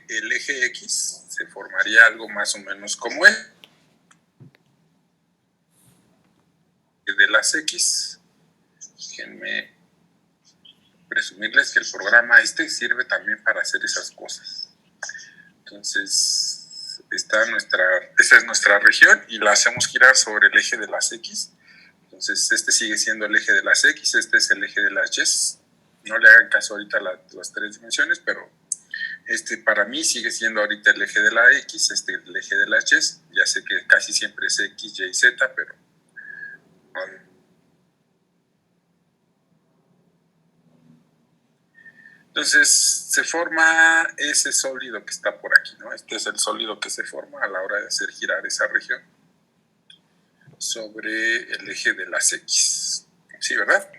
el eje X se formaría algo más o menos como el de las X. Déjenme presumirles que el programa sirve también para hacer esas cosas. Entonces, esa es nuestra región y la hacemos girar sobre el eje de las X. Entonces, sigue siendo el eje de las X, este es el eje de las Y. No le hagan caso ahorita a las tres dimensiones, pero para mí sigue siendo ahorita el eje de la X, el eje de las Y. Ya sé que casi siempre es X, Y, Z, pero entonces se forma ese sólido que está por aquí, ¿no? Este es el sólido que se forma a la hora de hacer girar esa región sobre el eje de las X. ¿Sí, verdad?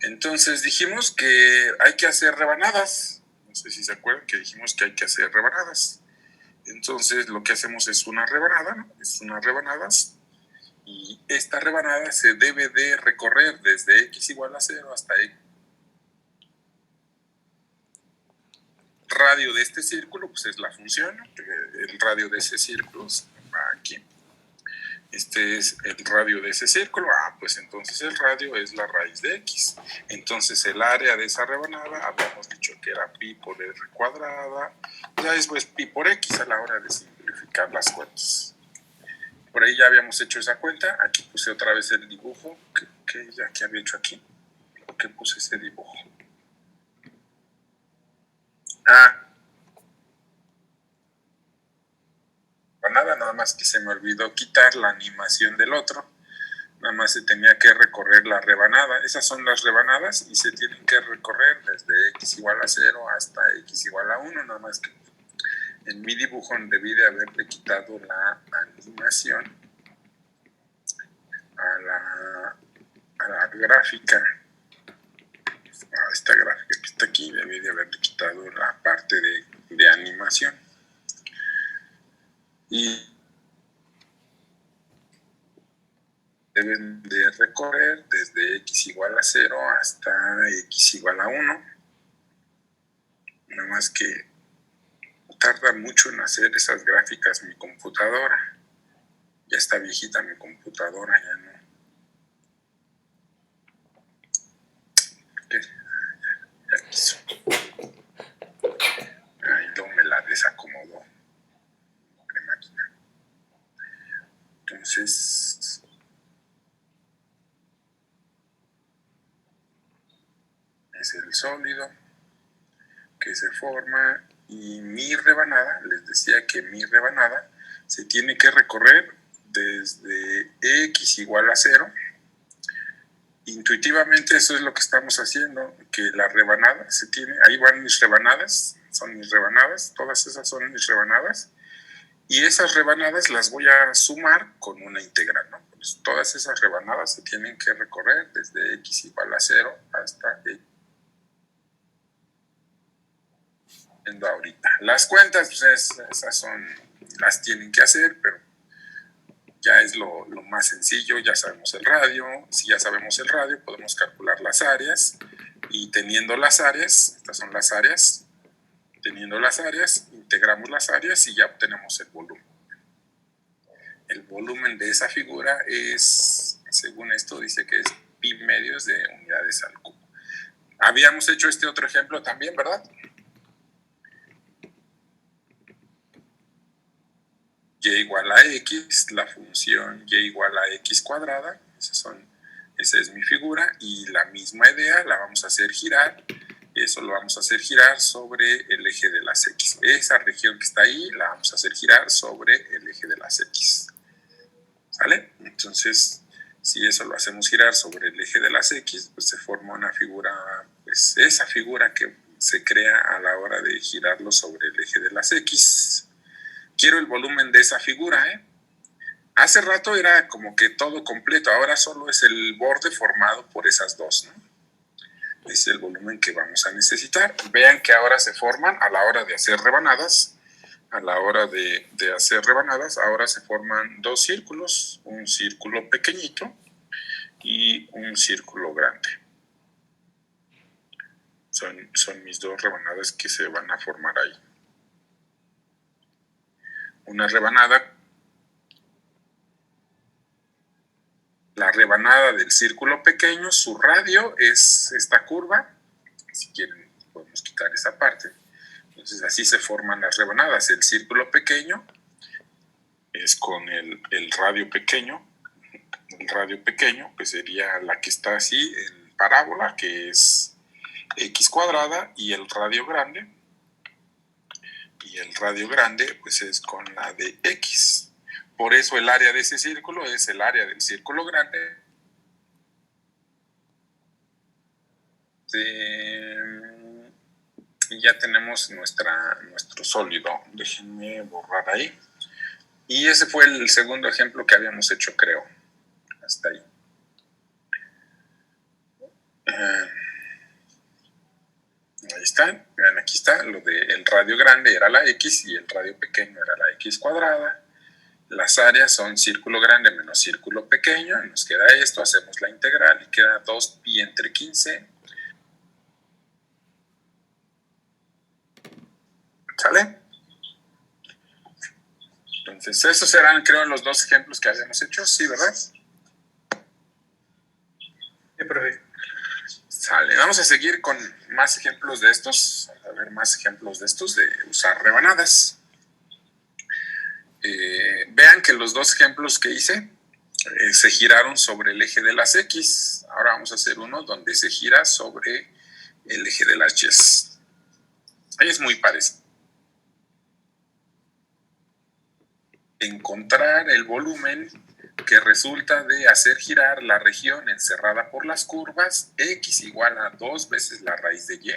Entonces dijimos que hay que hacer rebanadas. No sé si se acuerdan que dijimos que hay que hacer rebanadas. Entonces lo que hacemos es una rebanada, ¿no? Es unas rebanadas. Y esta rebanada se debe de recorrer desde X igual a 0 hasta X. Radio de este círculo, pues es la función, ¿no? El radio de ese círculo va aquí. Este es el radio de ese círculo, pues entonces el radio es la raíz de X. Entonces el área de esa rebanada, habíamos dicho que era pi por r cuadrada, ya después pi por X a la hora de simplificar las cuentas. Por ahí ya habíamos hecho esa cuenta, aquí puse otra vez el dibujo, que ya que había hecho aquí, ¿por qué puse ese dibujo? Nada más que se me olvidó quitar la animación del otro, nada más se tenía que recorrer la rebanada, esas son las rebanadas y se tienen que recorrer desde X igual a 0 hasta X igual a 1, nada más que en mi dibujo debí de haberle quitado la animación a la gráfica, a esta gráfica que está aquí, debí de haberle quitado la parte de animación. Y deben de recorrer desde X igual a 0 hasta X igual a 1. Nada más que tarda mucho en hacer esas gráficas mi computadora. Ya está viejita mi computadora, ya no. Ya quiso. Ahí luego me la desacomodó de máquina. Entonces, es el sólido que se forma y mi rebanada, les decía que mi rebanada se tiene que recorrer desde X igual a 0. Intuitivamente eso es lo que estamos haciendo, que la rebanada se tiene, ahí van mis rebanadas, son mis rebanadas, todas esas son mis rebanadas, y esas rebanadas las voy a sumar con una integral, ¿no? Pues todas esas rebanadas se tienen que recorrer desde X igual a 0 hasta X. Ahorita. Las cuentas, pues esas son, las tienen que hacer, pero ya es lo más sencillo, ya sabemos el radio, si ya sabemos el radio podemos calcular las áreas y teniendo las áreas, estas son las áreas, teniendo las áreas, integramos las áreas y ya obtenemos el volumen. El volumen de esa figura es, según esto dice que es pi medios de unidades al cubo. Habíamos hecho este otro ejemplo también, ¿verdad? Y igual a x, la función y igual a x cuadrada, esa es mi figura, y la misma idea la vamos a hacer girar, eso lo vamos a hacer girar sobre el eje de las x. Esa región que está ahí la vamos a hacer girar sobre el eje de las x. ¿Sale? Entonces, si eso lo hacemos girar sobre el eje de las x, pues se forma una figura, pues esa figura que se crea a la hora de girarlo sobre el eje de las x. Quiero el volumen de esa figura, ¿eh? Hace rato era como que todo completo, ahora solo es el borde formado por esas dos, ¿no? Es el volumen que vamos a necesitar. Vean que ahora se forman a la hora de hacer rebanadas. A la hora de hacer rebanadas, ahora se forman dos círculos, un círculo pequeñito y un círculo grande. son mis dos rebanadas que se van a formar ahí. Una rebanada, la rebanada del círculo pequeño, su radio es esta curva. Si quieren podemos quitar esa parte. Entonces así se forman las rebanadas. El círculo pequeño es con el radio pequeño. El radio pequeño pues sería la que está así en parábola, que es x cuadrada, y el radio grande pues es con la de x. Por eso el área de ese círculo es el área del círculo grande. Y ya tenemos nuestro sólido. Déjenme borrar ahí. Y ese fue el segundo ejemplo que habíamos hecho, creo. Hasta ahí. Ahí está. Vean, aquí está. Lo del radio grande era la x y el radio pequeño era la x cuadrada. Las áreas son círculo grande menos círculo pequeño. Nos queda esto. Hacemos la integral y queda 2pi entre 15. ¿Sale? Entonces, esos serán, creo, los dos ejemplos que habíamos hecho. Sí, ¿verdad? Sí, profe. Sale. Vamos a seguir con más ejemplos de estos. A ver, más ejemplos de estos de usar rebanadas. Vean que los dos ejemplos que hice se giraron sobre el eje de las X. Ahora vamos a hacer uno donde se gira sobre el eje de las Y. Es muy parecido. Encontrar el volumen que resulta de hacer girar la región encerrada por las curvas x igual a 2 veces la raíz de y.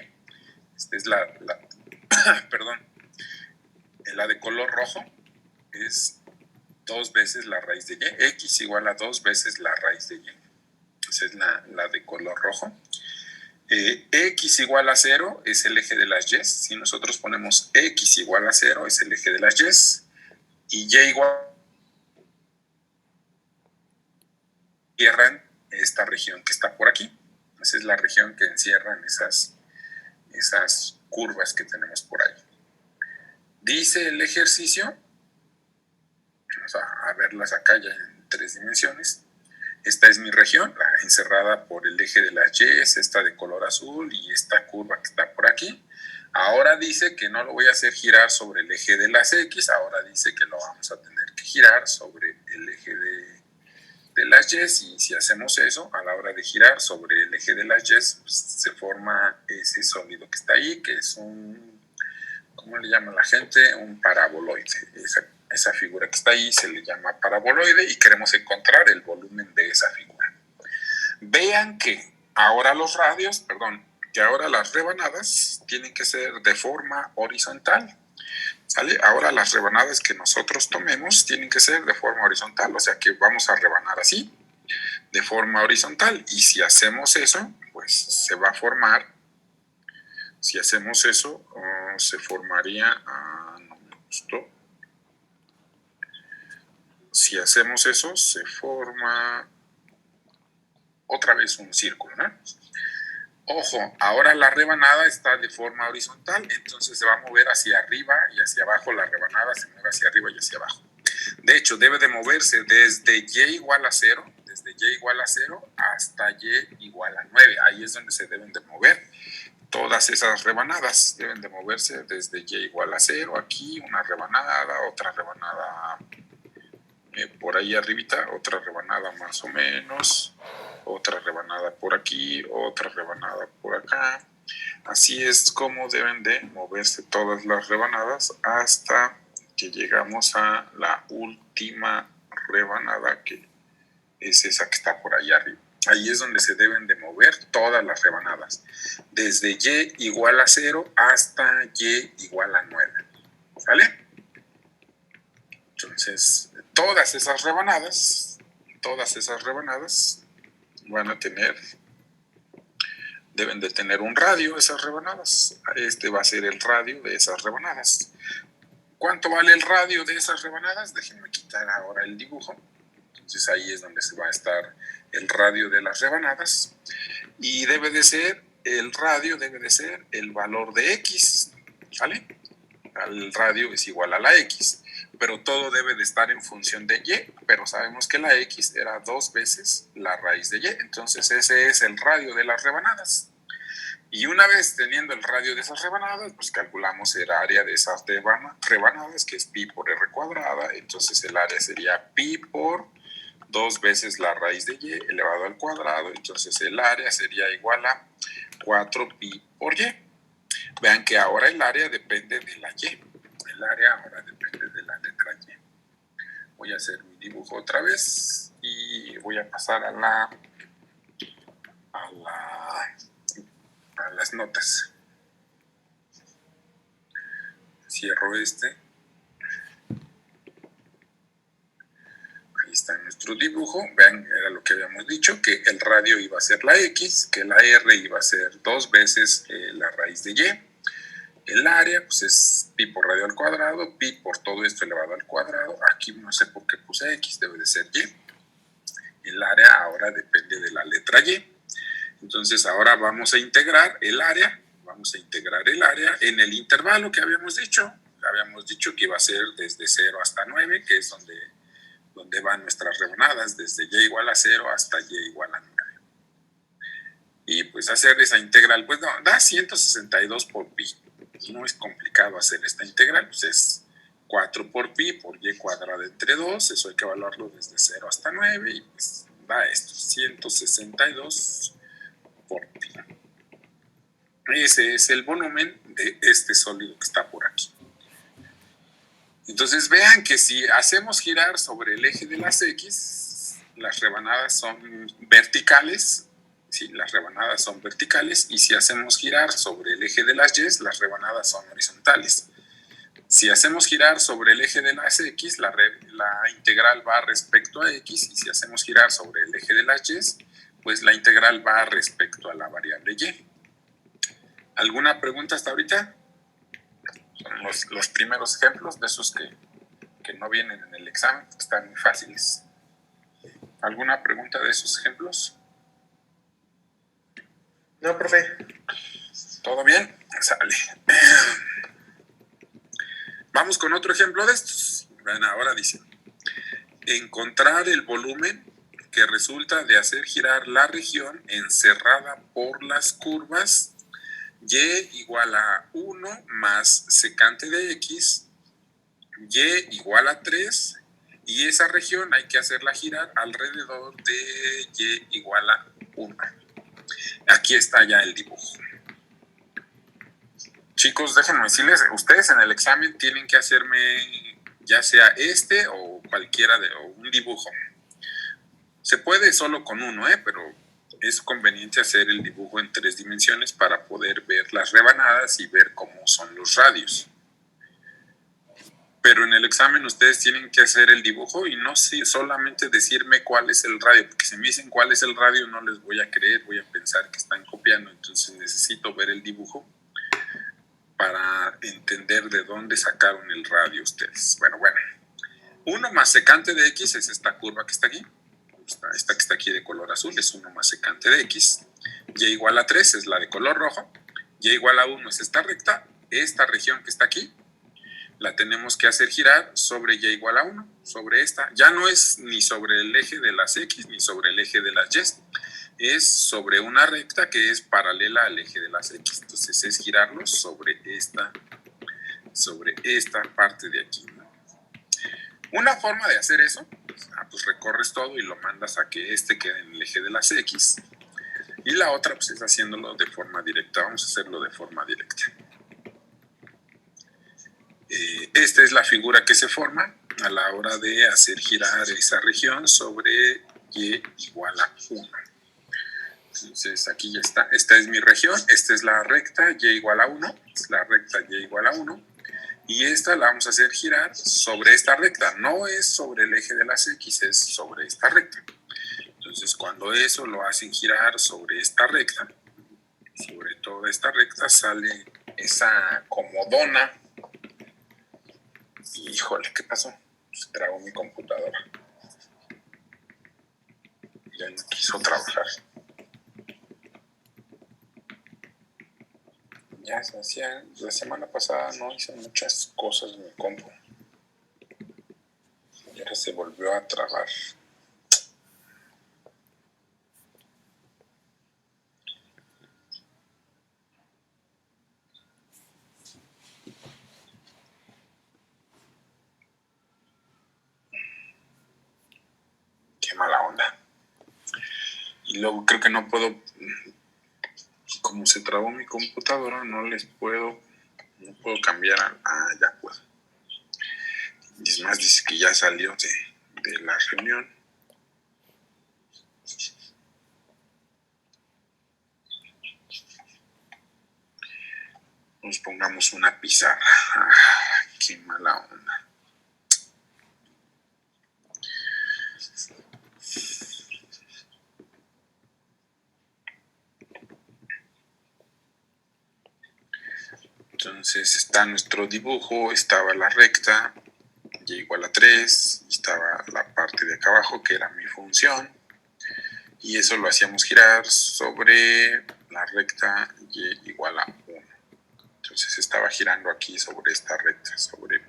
Esta es perdón, la de color rojo es 2 veces la raíz de y. X igual a 2 veces la raíz de y. Esa es la de color rojo. X igual a 0 es el eje de las y. Si nosotros ponemos x igual a 0 es el eje de las y igual encierran esta región que está por aquí. Esa es la región que encierran esas curvas que tenemos por ahí. Dice el ejercicio, vamos a verlas acá ya en 3 dimensiones. Esta es mi región, la encerrada por el eje de las y, esta de color azul y esta curva que está por aquí. Ahora dice que no lo voy a hacer girar sobre el eje de las X, ahora dice que lo vamos a tener que girar sobre el eje de las Y, y si hacemos eso, a la hora de girar sobre el eje de las Y, pues se forma ese sólido que está ahí, que es un, ¿cómo le llama la gente? Un paraboloide. Esa figura que está ahí se le llama paraboloide y queremos encontrar el volumen de esa figura. Vean que ahora que ahora las rebanadas tienen que ser de forma horizontal. ¿Sale? Ahora las rebanadas que nosotros tomemos tienen que ser de forma horizontal, o sea que vamos a rebanar así, de forma horizontal, y si hacemos eso, pues se va a formar, si hacemos eso, se formaría, no me gustó, si hacemos eso, se forma otra vez un círculo, ¿no? Ojo, ahora la rebanada está de forma horizontal, entonces se va a mover hacia arriba y hacia abajo, la rebanada se mueve hacia arriba y hacia abajo. De hecho, debe de moverse desde y igual a 0, hasta y igual a 9. Ahí es donde se deben de mover todas esas rebanadas. Deben de moverse desde y igual a 0, aquí una rebanada, otra rebanada por ahí arribita, otra rebanada más o menos, otra rebanada por aquí, otra rebanada por acá. Así es como deben de moverse todas las rebanadas hasta que llegamos a la última rebanada, que es esa que está por ahí arriba. Ahí es donde se deben de mover todas las rebanadas, desde y igual a 0 hasta y igual a 9. ¿Sale? Entonces, todas esas rebanadas van a deben de tener un radio esas rebanadas. Este va a ser el radio de esas rebanadas. ¿Cuánto vale el radio de esas rebanadas? Déjenme quitar ahora el dibujo. Entonces ahí es donde se va a estar el radio de las rebanadas. Y debe de ser el radio debe de ser el valor de x, ¿vale? El radio es igual a la x, pero todo debe de estar en función de y, pero sabemos que la x era 2 veces la raíz de y, entonces ese es el radio de las rebanadas. Y una vez teniendo el radio de esas rebanadas, pues calculamos el área de esas rebanadas, que es pi por r cuadrada, entonces el área sería pi por 2 veces la raíz de y elevado al cuadrado, entonces el área sería igual a 4pi por y. Vean que ahora el área depende de la y. El área ahora depende de la letra y. Voy a hacer mi dibujo otra vez y voy a pasar a las notas. Cierro este. Ahí está nuestro dibujo. Vean, era lo que habíamos dicho, que el radio iba a ser la x, que la r iba a ser 2 veces la raíz de y. El área, pues es pi por radio al cuadrado, pi por todo esto elevado al cuadrado. Aquí no sé por qué puse x, debe de ser y. El área ahora depende de la letra y. Entonces ahora vamos a integrar el área. Vamos a integrar el área en el intervalo que habíamos dicho. Habíamos dicho que iba a ser desde 0 hasta 9, que es donde van nuestras rebanadas, desde y igual a 0 hasta y igual a 9. Y pues hacer esa integral, pues no, da 162 por pi. No es complicado hacer esta integral, pues es 4 por pi por y cuadrado entre 2, eso hay que evaluarlo desde 0 hasta 9 y pues da esto, 162 por pi. Ese es el volumen de este sólido que está por aquí. Entonces vean que si hacemos girar sobre el eje de las x, las rebanadas son verticales. Sí, las rebanadas son verticales, y si hacemos girar sobre el eje de las y, las rebanadas son horizontales. Si hacemos girar sobre el eje de las x, la integral va respecto a x, y si hacemos girar sobre el eje de las y, pues la integral va respecto a la variable y. ¿Alguna pregunta hasta ahorita? Son los primeros ejemplos de esos que no vienen en el examen, que están muy fáciles. ¿Alguna pregunta de esos ejemplos? No, profe. ¿Todo bien? Sale. Vamos con otro ejemplo de estos. Ven, ahora dice, encontrar el volumen que resulta de hacer girar la región encerrada por las curvas y igual a 1 más secante de x, y igual a 3, y esa región hay que hacerla girar alrededor de y igual a 1. Aquí está ya el dibujo. Chicos, déjenme decirles, ustedes en el examen tienen que hacerme ya sea este o cualquiera o un dibujo. Se puede solo con uno, pero es conveniente hacer el dibujo en 3 dimensiones para poder ver las rebanadas y ver cómo son los radios. Pero en el examen ustedes tienen que hacer el dibujo y no solamente decirme cuál es el radio, porque si me dicen cuál es el radio no les voy a creer, voy a pensar que están copiando, entonces necesito ver el dibujo para entender de dónde sacaron el radio ustedes. Bueno. 1 más secante de x es esta curva que está aquí. Esta que está aquí de color azul es 1 más secante de x. Y igual a 3 es la de color rojo. Y igual a 1 es esta recta. Esta región que está aquí la tenemos que hacer girar sobre y igual a 1, sobre esta. Ya no es ni sobre el eje de las x ni sobre el eje de las y. Es sobre una recta que es paralela al eje de las x. Entonces es girarlo sobre esta parte de aquí, ¿no? Una forma de hacer eso, pues recorres todo y lo mandas a que quede en el eje de las x. Y la otra pues es haciéndolo de forma directa. Vamos a hacerlo de forma directa. Esta es la figura que se forma a la hora de hacer girar esa región sobre y igual a 1. Entonces aquí ya está. Esta es mi región. Esta es la recta y igual a 1. Es la recta y igual a 1. Y esta la vamos a hacer girar sobre esta recta. No es sobre el eje de las x, es sobre esta recta. Entonces cuando eso lo hacen girar sobre esta recta, sobre toda esta recta, sale esa comodona. Híjole, ¿qué pasó? Se tragó mi computadora. Ya no quiso trabajar. Ya se hacían. La semana pasada no hice muchas cosas en mi compu. Y ahora se volvió a trabar. Qué mala onda. Y luego creo que no puedo, como se trabó mi computadora, no puedo cambiar ya puedo. Y es más, dice que ya salió de la reunión. Nos pongamos una pizarra. Qué mala onda. Entonces está nuestro dibujo, estaba la recta, y igual a 3, y estaba la parte de acá abajo que era mi función, y eso lo hacíamos girar sobre la recta y igual a 1. Entonces estaba girando aquí sobre esta recta, sobre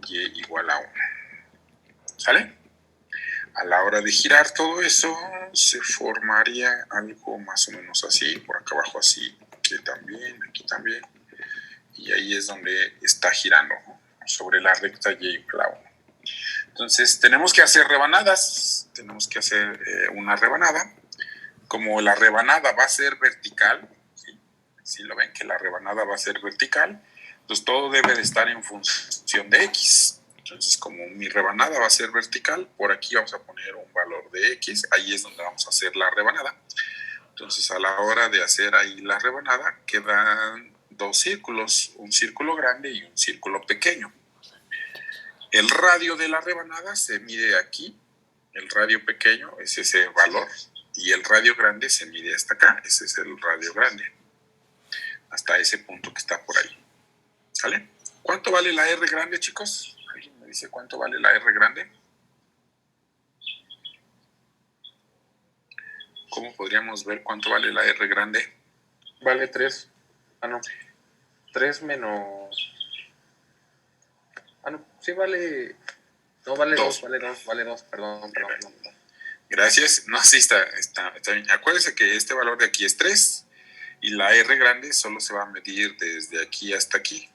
y igual a 1. ¿Sale? A la hora de girar todo eso, se formaría algo más o menos así, por acá abajo así, aquí también, y ahí es donde está girando, ¿no? Sobre la recta y igual a 1. Entonces tenemos que hacer rebanadas, tenemos que hacer una rebanada. Como la rebanada va a ser vertical, si lo ven que la rebanada va a ser vertical, entonces todo debe de estar en función de X. Entonces, como mi rebanada va a ser vertical, por aquí vamos a poner un valor de X, ahí es donde vamos a hacer la rebanada. Entonces, a la hora de hacer ahí la rebanada, quedan dos círculos, un círculo grande y un círculo pequeño. El radio de la rebanada se mide aquí, el radio pequeño es ese valor, y el radio grande se mide hasta acá, ese es el radio grande, hasta ese punto que está por ahí. ¿Sale? ¿Cuánto vale la R grande, chicos? ¿Alguien me dice cuánto vale la R grande? ¿Cómo podríamos ver cuánto vale la R grande? Vale 3. Ah, no. 3 menos... Ah, no. Sí vale... No, vale 2, vale 2. Perdón. Gracias. No, sí, está bien. Acuérdense que este valor de aquí es 3 y la R grande solo se va a medir desde aquí hasta aquí.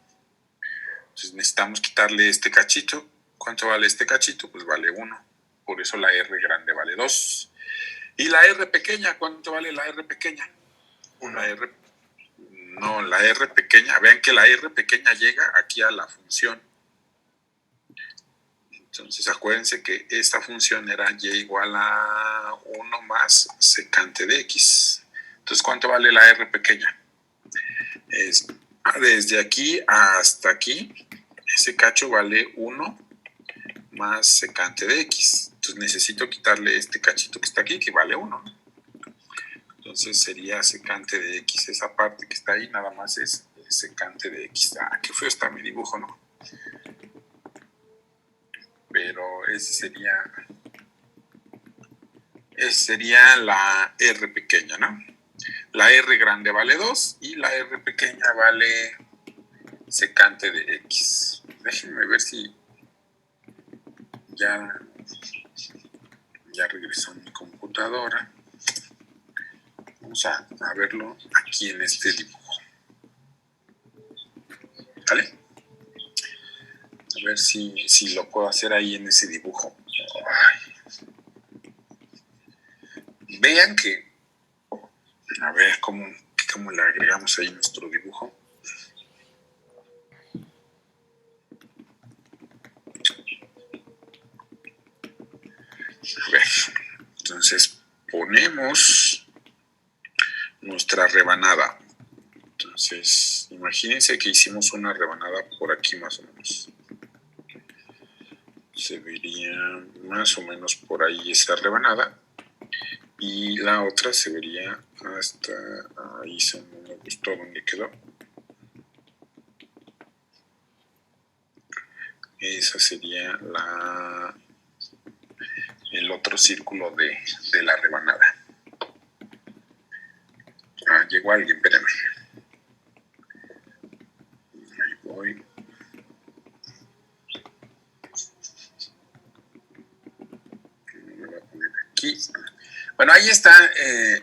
Entonces necesitamos quitarle este cachito. ¿Cuánto vale este cachito? Pues vale 1. Por eso la R grande vale 2. ¿Y la R pequeña? ¿Cuánto vale la R pequeña? La R pequeña. Vean que la R pequeña llega aquí a la función. Entonces acuérdense que esta función era y igual a 1 más secante de x. Entonces, ¿cuánto vale la R pequeña? Es desde aquí hasta aquí, ese cacho vale 1 más secante de x. Entonces necesito quitarle este cachito que está aquí, que vale 1. Entonces sería secante de x. Esa parte que está ahí nada más es secante de x. Qué feo está mi dibujo, ¿no? Pero ese sería la R pequeña, ¿no? La R grande vale 2 y la R pequeña vale secante de x. Déjenme ver si ya regresó mi computadora. Vamos a verlo aquí en este dibujo. ¿Vale? A ver si lo puedo hacer ahí en ese dibujo. Vean que, a ver cómo le agregamos ahí nuestro dibujo. A ver, entonces ponemos nuestra rebanada. Entonces, imagínense que hicimos una rebanada por aquí más o menos. Se vería más o menos por ahí esa rebanada. Y la otra se vería hasta ahí, no me gustó dónde quedó. Esa sería el otro círculo de la rebanada. Llegó alguien, espérenme. aquí. Bueno, ahí está,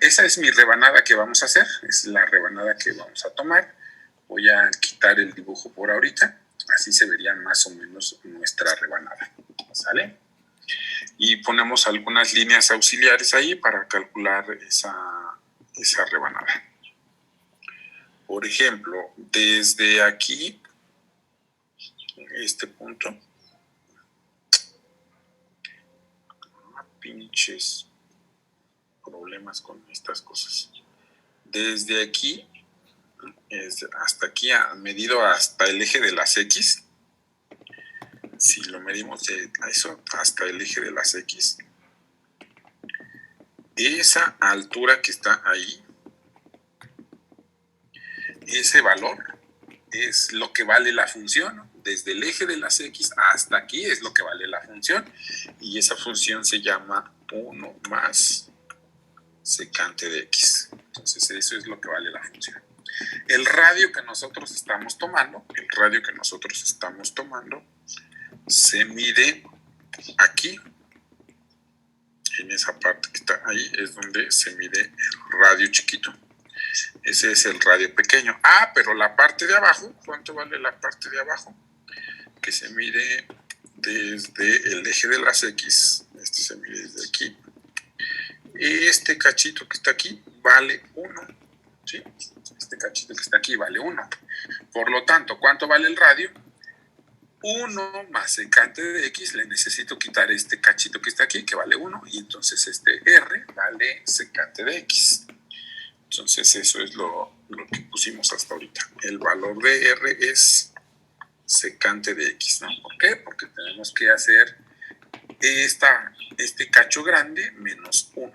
esa es mi rebanada que vamos a hacer, es la rebanada que vamos a tomar. Voy a quitar el dibujo por ahorita, así se vería más o menos nuestra rebanada, ¿sale? Y ponemos algunas líneas auxiliares ahí para calcular esa rebanada. Por ejemplo, desde aquí, este punto, pinches problemas con estas cosas. Desde aquí hasta aquí, medido hasta el eje de las X. Si lo medimos de eso hasta el eje de las X, esa altura que está ahí, ese valor es lo que vale la función. Desde el eje de las X hasta aquí es lo que vale la función, y esa función se llama 1 más secante de X. Entonces eso es lo que vale la función. El radio que nosotros estamos tomando, se mide aquí, en esa parte que está ahí, es donde se mide el radio chiquito. Ese es el radio pequeño. Pero la parte de abajo, ¿cuánto vale la parte de abajo? Que se mide desde el eje de las X, este se mide desde aquí. Este cachito que está aquí vale 1, ¿sí? Este cachito que está aquí vale 1. Por lo tanto, ¿cuánto vale el radio? 1 más secante de X, le necesito quitar este cachito que está aquí, que vale 1, y entonces este R vale secante de X. Entonces eso es lo que pusimos hasta ahorita. El valor de R es secante de X, ¿no? ¿Por qué? Porque tenemos que hacer este cacho grande menos 1.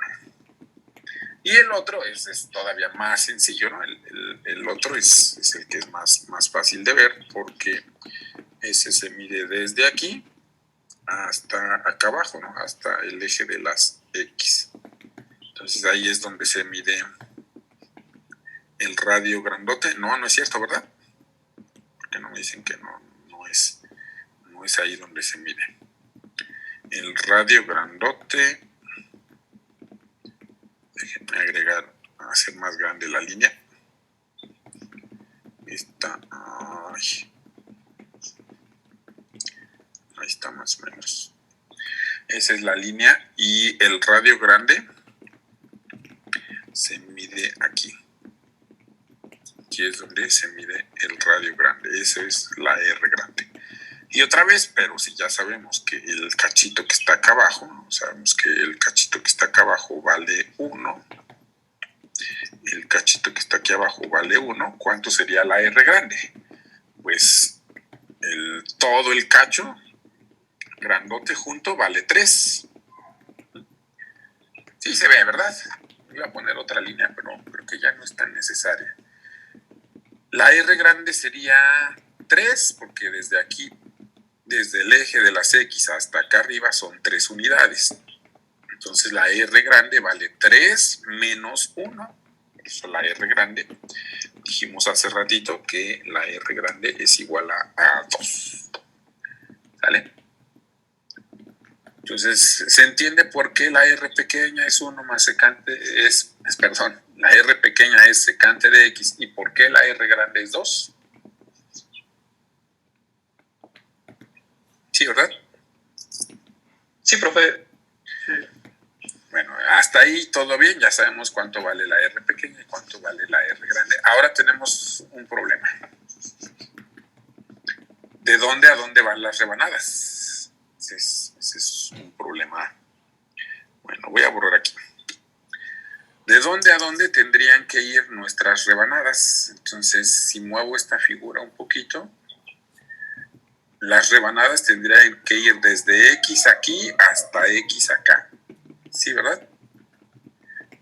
Y el otro es todavía más sencillo, ¿no? El otro es el que es más fácil de ver, porque ese se mide desde aquí hasta acá abajo, ¿no? Hasta el eje de las X. Entonces ahí es donde se mide el radio grandote. No es cierto, ¿verdad? Porque no me dicen que no es ahí donde se mide. El radio grandote, déjenme agregar, hacer más grande la línea. Ahí está más o menos. Esa es la línea, y el radio grande se mide aquí. Aquí es donde se mide el radio grande. Esa es la R grande. Y otra vez, pero si ya sabemos que el cachito que está acá abajo, vale 1. El cachito que está aquí abajo vale 1. ¿Cuánto sería la R grande? Pues todo el cacho grandote junto vale 3. Sí se ve, ¿verdad? Voy a poner otra línea, pero creo que ya no es tan necesaria. La R grande sería 3, porque desde aquí, desde el eje de las X hasta acá arriba, son 3 unidades. Entonces la R grande vale 3 menos 1. Por eso la R grande, dijimos hace ratito que la R grande es igual a 2. ¿Sale? Entonces, ¿se entiende por qué la R pequeña es 1 más secante, la R pequeña es secante de X, y por qué la R grande es 2? ¿Sí, verdad? Sí, profe. Bueno, hasta ahí todo bien, ya sabemos cuánto vale la R pequeña y cuánto vale la R grande. Ahora tenemos un problema. ¿De dónde a dónde van las rebanadas? Ese es un problema. Bueno, voy a borrar aquí. ¿De dónde a dónde tendrían que ir nuestras rebanadas? Entonces, si muevo esta figura un poquito, las rebanadas tendrían que ir desde X aquí hasta X acá. ¿Sí, verdad?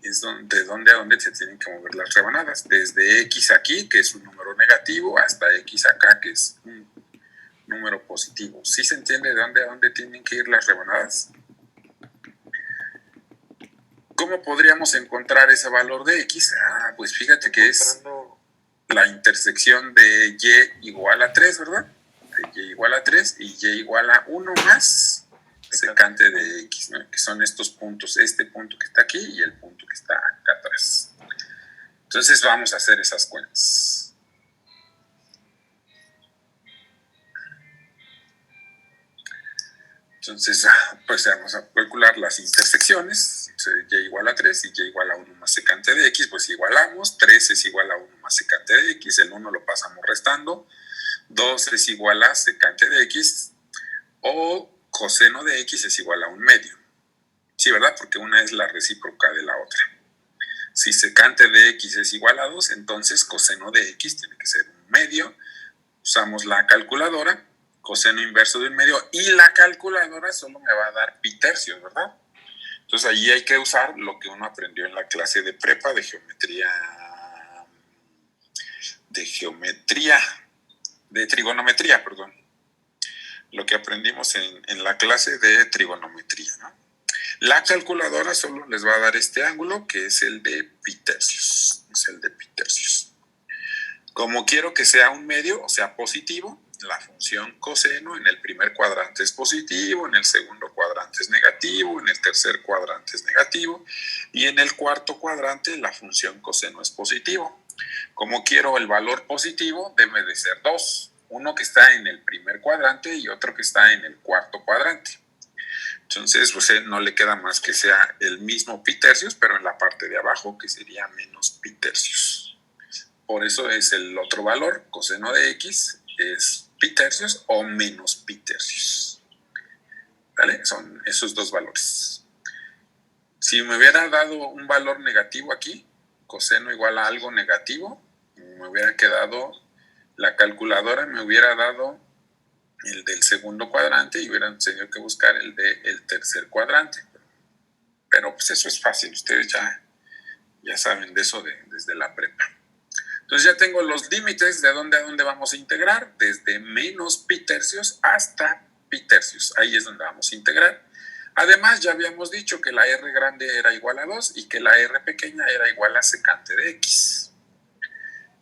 Es de dónde a dónde se tienen que mover las rebanadas. Desde X aquí, que es un número negativo, hasta X acá, que es un número positivo. ¿Sí se entiende de dónde a dónde tienen que ir las rebanadas? ¿Cómo podríamos encontrar ese valor de X? Pues fíjate que es la intersección de Y igual a 3, ¿verdad? De Y igual a 3 y Y igual a 1 más secante de x, ¿no? Que son estos puntos, este punto que está aquí y el punto que está acá atrás. Entonces vamos a hacer esas cuentas. Entonces, pues vamos a calcular las intersecciones. Y igual a 3 y y igual a 1 más secante de x, pues igualamos. 3 es igual a 1 más secante de x, el 1 lo pasamos restando. 2 es igual a secante de x, o coseno de x es igual a 1/2. Sí, ¿verdad? Porque una es la recíproca de la otra. Si secante de x es igual a 2, entonces coseno de x tiene que ser 1/2. Usamos la calculadora, coseno inverso de 1/2, y la calculadora solo me va a dar pi tercios, ¿verdad? Entonces ahí hay que usar lo que uno aprendió en la clase de prepa de trigonometría, perdón. Lo que aprendimos en la clase de trigonometría, ¿no? La calculadora solo les va a dar este ángulo, que es el de pi tercios. Es el de pi tercios. Como quiero que sea 1/2, o sea, positivo, la función coseno en el primer cuadrante es positivo, en el segundo cuadrante es negativo, en el tercer cuadrante es negativo, y en el cuarto cuadrante la función coseno es positivo. Como quiero el valor positivo, debe de ser 2. Uno que está en el primer cuadrante y otro que está en el cuarto cuadrante. Entonces, pues no le queda más que sea el mismo pi tercios, pero en la parte de abajo, que sería menos pi tercios. Por eso es el otro valor, coseno de x, es pi tercios o menos pi tercios. ¿Vale? Son esos dos valores. Si me hubiera dado un valor negativo aquí, coseno igual a algo negativo, me hubiera quedado, la calculadora me hubiera dado el del segundo cuadrante y hubieran tenido que buscar el del tercer cuadrante. Pero pues eso es fácil, ustedes ya saben de eso desde la prepa. Entonces ya tengo los límites de dónde a dónde vamos a integrar, desde menos pi tercios hasta pi tercios. Ahí es donde vamos a integrar. Además, ya habíamos dicho que la r grande era igual a 2 y que la r pequeña era igual a secante de x.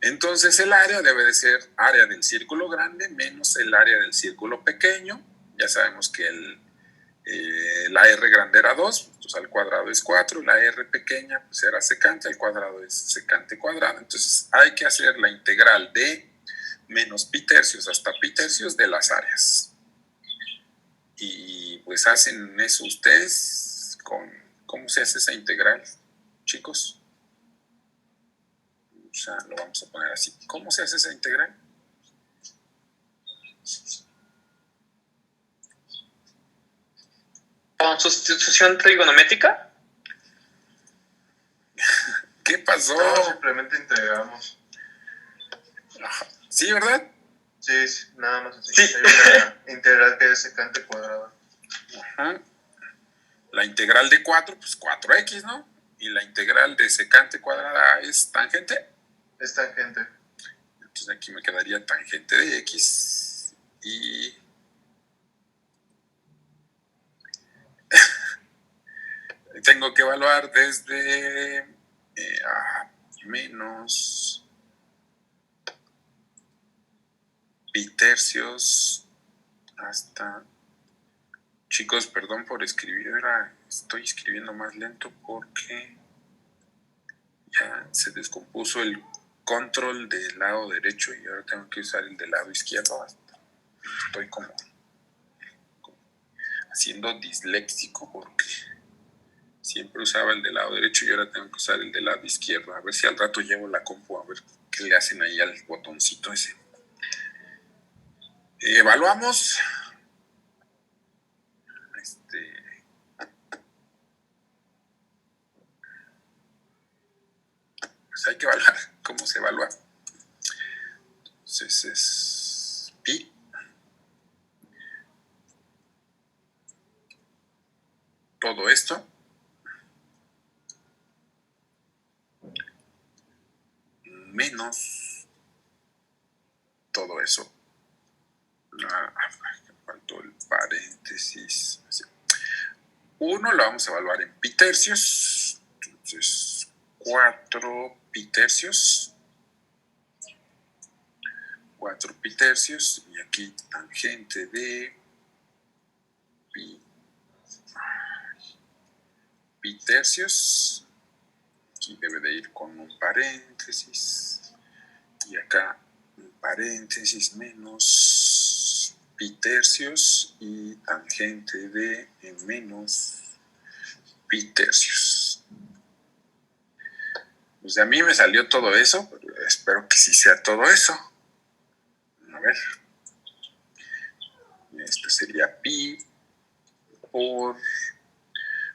Entonces el área debe de ser área del círculo grande menos el área del círculo pequeño. Ya sabemos que la r grande era 2, pues al cuadrado es 4, la r pequeña pues era secante, al cuadrado es secante cuadrado. Entonces hay que hacer la integral de menos pi tercios hasta pi tercios de las áreas. Y pues hacen eso ustedes ¿cómo se hace esa integral, chicos? O sea, lo vamos a poner así. ¿Cómo se hace esa integral? ¿Con sustitución trigonométrica? ¿Qué pasó? No, simplemente integramos. Sí, ¿verdad? Sí, nada más así. Sí. Hay una integral que es secante cuadrada. Ajá. La integral de 4, pues 4x, ¿no? Y la integral de secante cuadrada es tangente. Es tangente. Entonces aquí me quedaría tangente de x y tengo que evaluar desde menos pi tercios hasta... Chicos, perdón por escribir, estoy escribiendo más lento porque ya se descompuso el control del lado derecho y ahora tengo que usar el del lado izquierdo. Estoy como haciendo disléxico porque siempre usaba el del lado derecho y ahora tengo que usar el del lado izquierdo. A ver si al rato llevo la compu a ver qué le hacen ahí al botoncito ese. Evaluamos. Pues hay que evaluar. ¿Cómo se evalúa? Entonces es pi. Todo esto menos todo eso. Faltó el paréntesis. 1 lo vamos a evaluar en pi tercios. Entonces 4 pi tercios. 4 pi tercios. Y aquí tangente de pi pi tercios. Aquí debe de ir con un paréntesis. Y acá un paréntesis menos pi tercios y tangente de menos pi tercios. Pues a mí me salió todo eso, pero espero que sí sea todo eso. A ver. Esto sería pi por,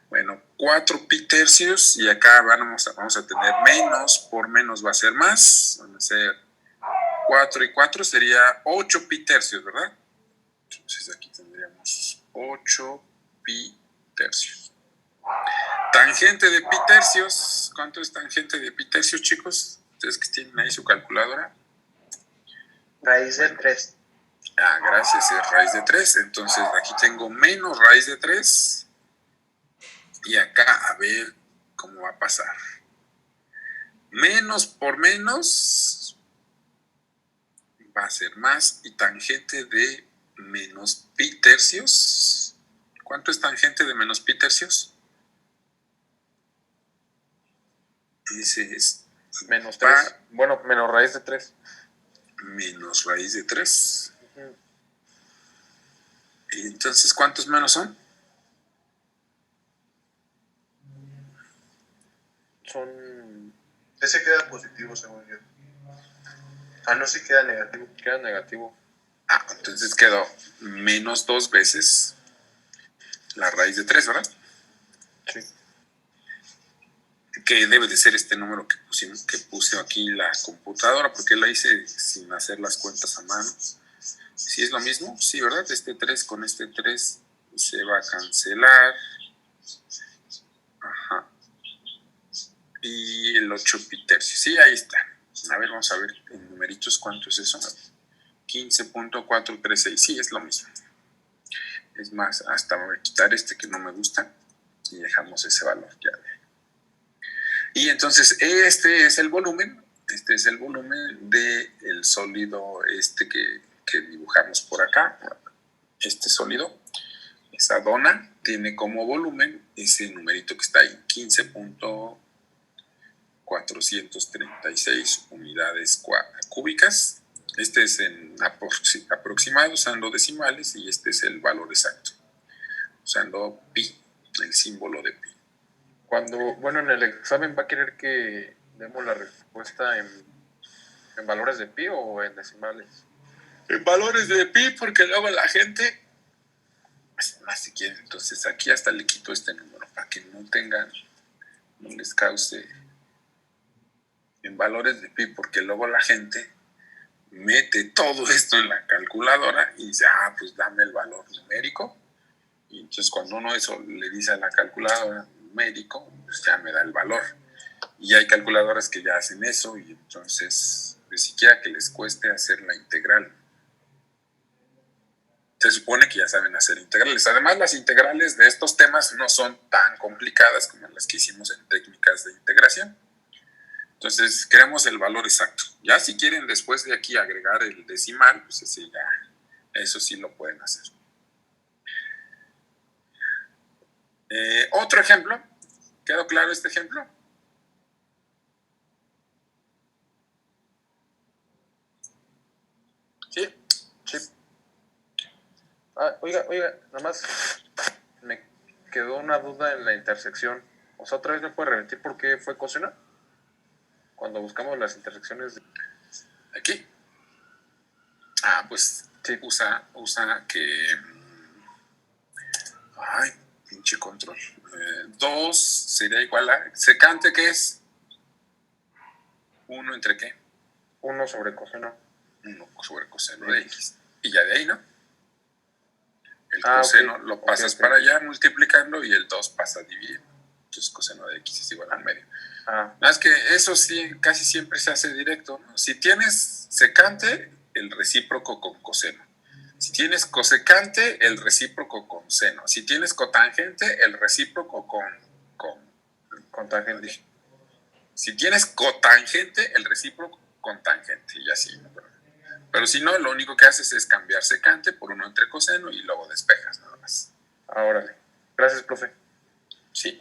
bueno, 4 pi tercios, y acá vamos a tener menos, por menos va a ser más, van a ser 4 y 4 sería 8 pi tercios, ¿verdad? Entonces aquí tendríamos 8 pi tercios. Tangente de pi tercios, ¿cuánto es tangente de pi tercios, chicos? Ustedes que tienen ahí su calculadora. Raíz de 3. Ah, gracias, es raíz de 3. Entonces aquí tengo menos raíz de 3. Y acá a ver cómo va a pasar. Menos por menos va a ser más. Y tangente de menos pi tercios. ¿Cuánto es tangente de menos pi tercios? Ese es Menos 3. Bueno, menos raíz de 3. menos raíz de 3. Y entonces, ¿cuántos menos son? Son. Ese queda positivo, según yo. Ah, no, sí queda negativo. Queda negativo. Ah, entonces quedó menos 2 veces la raíz de 3, ¿verdad? Sí. Que debe de ser este número que puse aquí la computadora, porque la hice sin hacer las cuentas a mano. ¿Sí es lo mismo? Sí, ¿verdad? Este 3 con este 3 se va a cancelar. Ajá. Y el 8 pi tercios. Sí, ahí está. A ver, vamos a ver en numeritos cuánto es eso. 15.436. Sí, es lo mismo. Es más, hasta voy a quitar este que no me gusta y dejamos ese valor ya. Y entonces este es el volumen del sólido que dibujamos por acá. Este sólido, esa dona, tiene como volumen ese numerito que está ahí, 15.436 unidades cúbicas. Este es en aproximado, usando decimales, y este es el valor exacto, usando pi, el símbolo de pi. Bueno, en el examen va a querer que demos la respuesta en valores de pi o en decimales. En valores de pi, porque luego la gente, más si quieren, entonces aquí hasta le quito este número para que no les cause en valores de pi, porque luego la gente mete todo esto en la calculadora y dice, pues dame el valor numérico. Y entonces cuando uno eso le dice a la calculadora numérico, pues ya me da el valor. Y hay calculadoras que ya hacen eso, y entonces ni siquiera que les cueste hacer la integral. Se supone que ya saben hacer integrales. Además, las integrales de estos temas no son tan complicadas como las que hicimos en técnicas de integración. Entonces, queremos el valor exacto. Ya si quieren después de aquí agregar el decimal, pues así ya, eso sí lo pueden hacer. Otro ejemplo. ¿Quedó claro este ejemplo? ¿Sí? Sí. Oiga, nada más me quedó una duda en la intersección. O sea, otra vez me puede repetir por qué fue coseno cuando buscamos las intersecciones. Aquí. Pues sí, usa que... Ay, pinche control. 2 sería igual a... ¿Secante qué es? 1 entre qué? 1 sobre coseno. 1 sobre coseno de x. Y ya de ahí, ¿no? El coseno lo pasas para allá multiplicando, y el 2 pasa dividiendo. Entonces coseno de x es igual al medio. Nada más que eso sí, casi siempre se hace directo, ¿no? Si tienes secante, el recíproco con coseno. Si tienes cosecante, el recíproco con seno. Si tienes cotangente, el recíproco con tangente. Si tienes cotangente, el recíproco con tangente, y así, ¿no? Pero si no, lo único que haces es cambiar secante por 1 entre coseno y luego despejas nada más. Órale. Gracias, profe. Sí.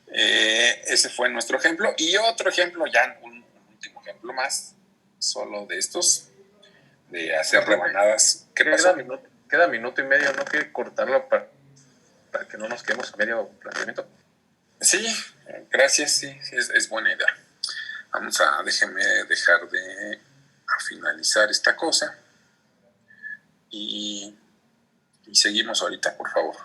Ese fue nuestro ejemplo. Y otro ejemplo, ya un último ejemplo más, solo de estos, de hacer rebanadas. ¿Qué pasó? Queda minuto y medio, ¿no? Que cortarlo para que no nos quedemos a medio planteamiento. Sí, gracias, sí, es buena idea. Déjeme dejar de finalizar esta cosa y seguimos ahorita, por favor.